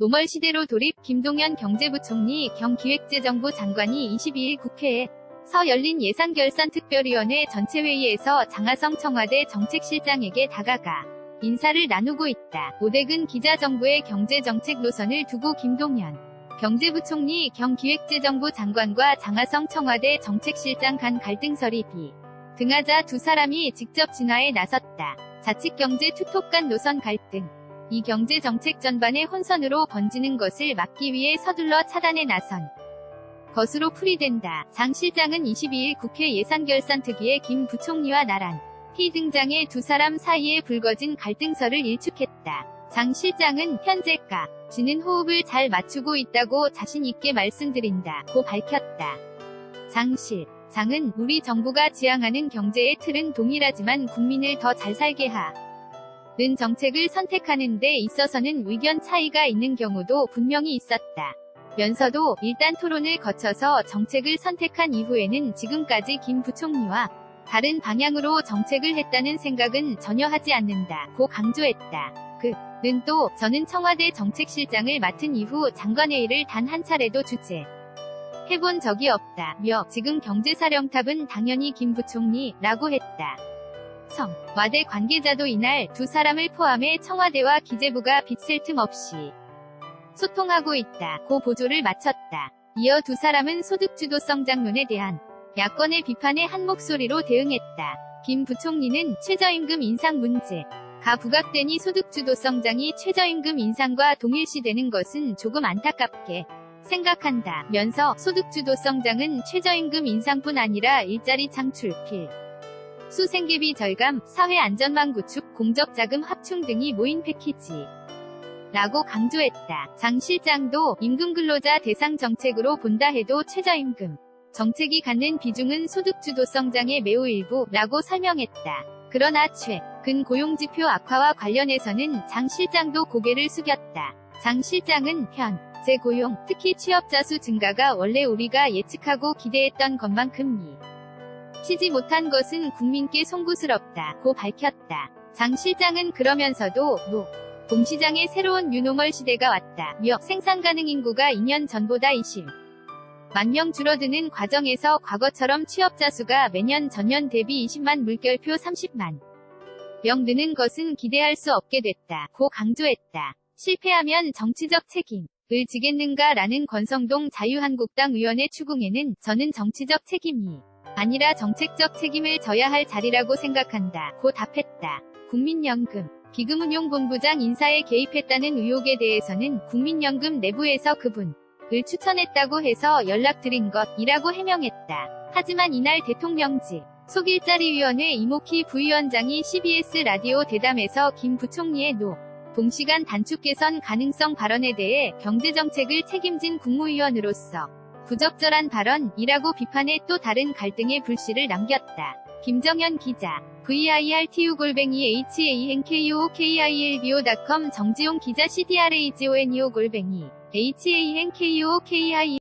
노멀 시대로 돌입. 김동연 경제부총리 겸 기획재정부 장관이 22일 국회에서 열린 예산결산특별위원회 전체회의에서 장하성 청와대 정책실장에게 다가가 인사를 나누고 있다. 오대근 기자. 정부의 경제정책 노선을 두고 김동연 경제부총리 겸 기획재정부 장관과 장하성 청와대 정책실장 간 갈등설이 비등하자 두 사람이 직접 진화에 나섰다. 자칫경제 투톱 간 노선 갈등. 이 경제정책 전반의 혼선으로 번지는 것을 막기 위해 서둘러 차단에 나선 것으로 풀이된다. 장 실장은 22일 국회 예산결산특위에 김 부총리와 나란히 등장해 두 사람 사이에 불거진 갈등설을 일축했다. 장 실장은 현재까지는 호흡을 잘 맞추고 있다고 자신 있게 말씀드린다고 밝혔다. 장 실장은 우리 정부가 지향하는 경제의 틀은 동일하지만 국민을 더 잘 살게 하는 정책을 선택하는 데 있어서는 의견 차이가 있는 경우도 분명히 있었다. 면서도 일단 토론을 거쳐서 정책을 선택한 이후에는 지금까지 김 부총리와 다른 방향으로 정책을 했다는 생각은 전혀 하지 않는다고 강조했다. 그는 또 저는 청와대 정책실장을 맡은 이후 장관회의를 단 한 차례도 주재해본 적이 없다며 지금 경제사령탑은 당연히 김 부총리라고 했다. 청와대 관계자도 이날 두 사람을 포함해 청와대와 기재부가 빗셀 틈 없이 소통하고 있다고 보조를 마쳤다. 이어 두 사람은 소득주도성 장론에 대한 야권의 비판에 한 목소리로 대응했다. 김 부총리는 최저임금 인상 문제가 부각되니 소득주도성장이 최저임금 인상과 동일시되는 것은 조금 안타깝게 생각한다면서 소득주도성장은 최저임금 인상뿐 아니라 일자리 창출, 필수 생계비 절감, 사회안전망 구축, 공적자금 합충 등이 모인 패키지 라고 강조했다. 장 실장도 임금근로자 대상 정책으로 본다 해도 최저임금 정책이 갖는 비중은 소득주도성장의 매우 일부라고 설명했다. 그러나 최근 고용지표 악화와 관련해서는 장 실장도 고개를 숙였다. 장 실장은 현재 고용, 특히 취업자 수 증가가 원래 우리가 예측하고 기대했던 것만큼 치지 못한 것은 국민께 송구스럽다고 밝혔다. 장 실장은 그러면서도 공시장에 새로운 뉴노멀 시대가 왔다며 생산가능 인구가 2년 전보다 20만 명 줄어드는 과정에서 과거처럼 취업자 수가 매년 전년 대비 20만 물결표 30만 명 느는 것은 기대할 수 없게 됐다고 강조했다. 실패하면 정치적 책임을 지겠는가라는 권성동 자유한국당 의원의 추궁에는 저는 정치적 책임이 아니라 정책적 책임을 져야 할 자리라고 생각한다고 답했다. 국민연금 기금운용본부장 인사에 개입했다는 의혹에 대해서는 국민연금 내부에서 그분을 추천했다고 해서 연락드린 것이라고 해명했다. 하지만 이날 대통령직 속일자리위원회 이모키 부위원장이 CBS 라디오 대담에서 김 부총리의 동시간 단축 개선 가능성 발언에 대해 경제정책을 책임진 국무위원으로서 부적절한 발언이라고 비판해 또 다른 갈등의 불씨를 남겼다. 김정현 기자 virtu@hankookiilbo.com 정지용 기자 cdragoneo@hankooki